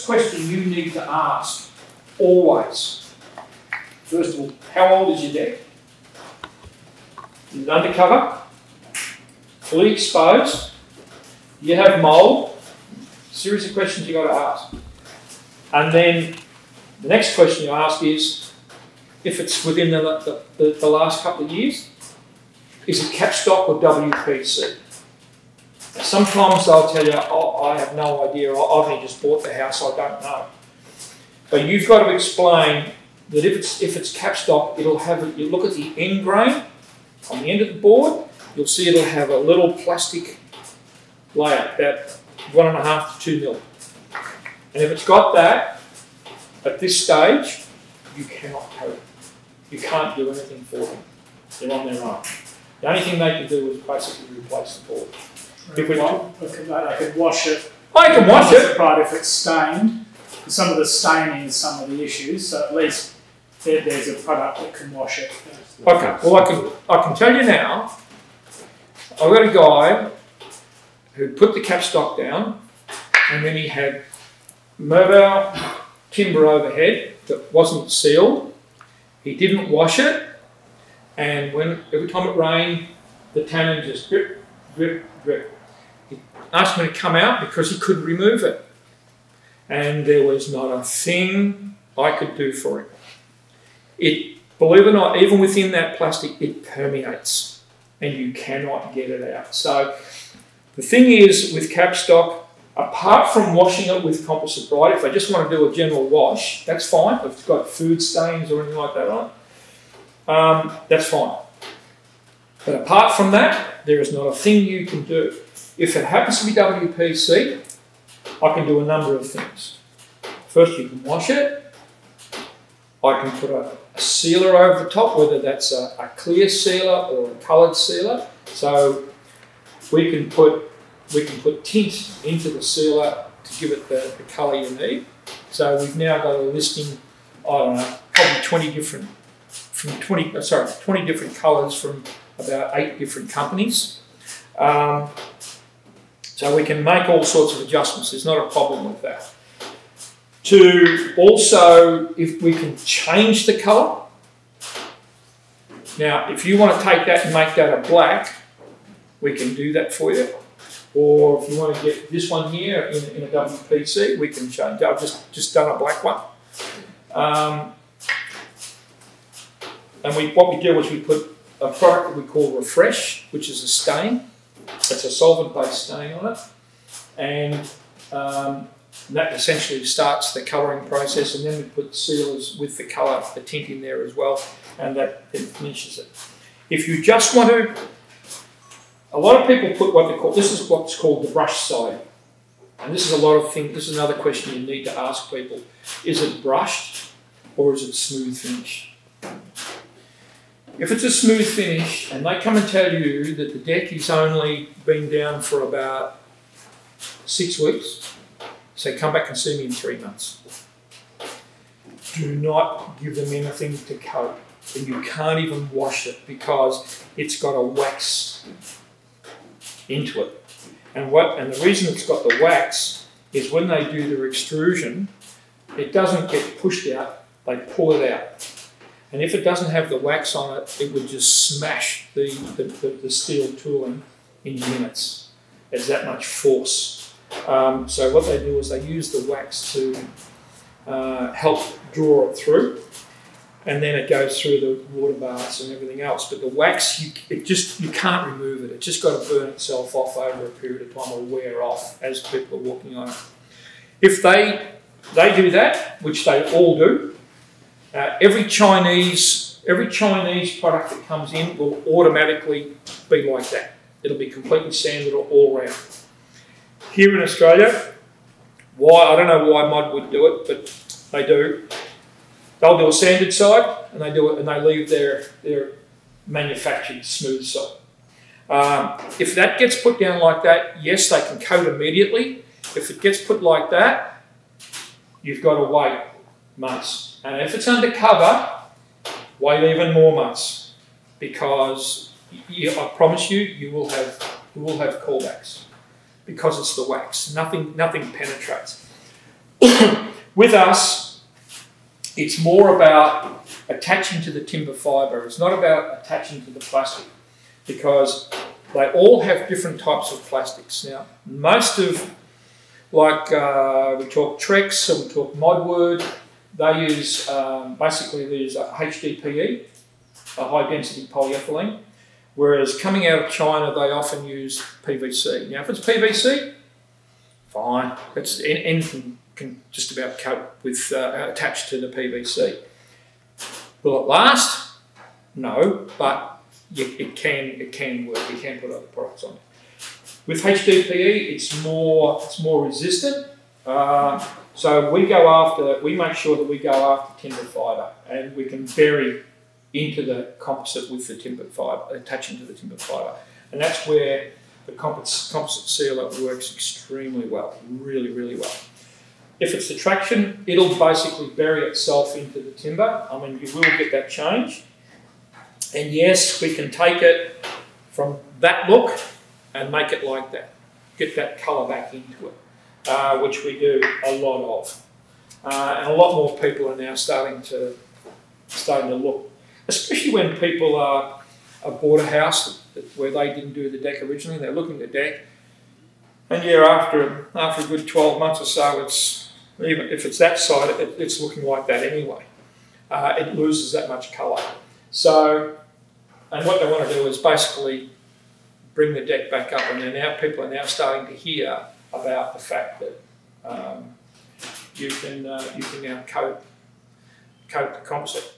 first question you need to ask, always, first of all, how old is your deck? Is it undercover? Fully exposed? Do you have mould? Series of questions you've got to ask. And then the next question you ask is, if it's within the last couple of years, is it capstock or WPC? Sometimes they'll tell you, oh, I have no idea, I've only just bought the house, I don't know. But you've got to explain that if it's capstock, it'll have, you look at the end grain on the end of the board, you'll see it'll have a little plastic layer, about 1.5 to 2 mil. And if it's got that, at this stage, you cannot coat it. You can't do anything for them. They're on their own. The only thing they can do is basically replace the board. If we I could wash it. I can wash it. But if it's stained, some of the staining is some of the issues, so at least there's a product that can wash it. Okay, well I can tell you now, I've got a guy who put the capstock down and then he had mobile timber overhead that wasn't sealed. He didn't wash it, and every time it rained, the tannin just drip, drip, drip. He asked me to come out because he couldn't remove it. And there was not a thing I could do for him. It, believe it or not, even within that plastic, it permeates and you cannot get it out. So the thing is with capstock, apart from washing it with composite bright, if I just want to do a general wash, that's fine. If it's got food stains or anything like that on it, that's fine. But apart from that, there is not a thing you can do. If it happens to be WPC, I can do a number of things. First, you can wash it. I can put a sealer over the top, whether that's a clear sealer or a coloured sealer. So we can put tint into the sealer to give it the colour you need. So we've now got a listing, I don't know, probably 20 different colours from about 8 different companies. So we can make all sorts of adjustments. There's not a problem with that. To also, if we can change the colour. Now, if you want to take that and make that a black, we can do that for you. Or if you want to get this one here in a WPC, we can change. I've just done a black one. And what we do is we put a product that we call Refresh, which is a stain. It's a solvent-based stain on it. And that essentially starts the colouring process, and then we put sealers with the colour, the tint in there as well, and that then finishes it. If you just want to, a lot of people put what they call, this is what's called the brush side. And this is a lot of things, this is another question you need to ask people. Is it brushed or is it smooth finish? If it's a smooth finish and they come and tell you that the deck has only been down for about 6 weeks, say come back and see me in 3 months. Do not give them anything to coat. And you can't even wash it because it's got a wax into it. And the reason it's got the wax is when they do their extrusion, it doesn't get pushed out, they pull it out. And if it doesn't have the wax on it, it would just smash the steel tooling in minutes. There's that much force. So what they do is they use the wax to help draw it through. And then it goes through the water baths and everything else. But the wax, you can't remove it. It's just got to burn itself off over a period of time or wear off as people are walking on it. If they do that, which they all do, every Chinese product that comes in will automatically be like that. It'll be completely sanded all around. Here in Australia, I don't know why Mod would do it, but they do. They'll do a sanded side, and they do it, and they leave their manufactured smooth side. If that gets put down like that, yes, they can coat immediately. If it gets put like that, you've got to wait months. And if it's undercover, wait even more months, because I promise you will have callbacks because it's the wax. Nothing penetrates. With us, it's more about attaching to the timber fibre. It's not about attaching to the plastic, because they all have different types of plastics. Now, most of, like we talk Trex, and we talk Modword, they use, basically they use HDPE, a high density polyethylene, whereas coming out of China, they often use PVC. Now, if it's PVC, fine. Anything can just about cope with, attached to the PVC. Will it last? No, but it can work. You can put other products on it. With HDPE, it's more resistant. So we make sure that we go after timber fibre, and we can bury into the composite with the timber fibre, attaching to the timber fibre, and that's where the composite sealer works extremely well, really, really well. If it's the traction, it'll basically bury itself into the timber. I mean, you will get that change. And yes, we can take it from that look and make it like that. Get that colour back into it, which we do a lot of. And a lot more people are now starting to look, especially when people bought a house where they didn't do the deck originally. They're looking at the deck, and yeah, after a good 12 months or so, even if it's that side, it's looking like that anyway. It loses that much colour. So, and what they want to do is basically bring the deck back up, and people are now starting to hear about the fact that you can now coat the composite.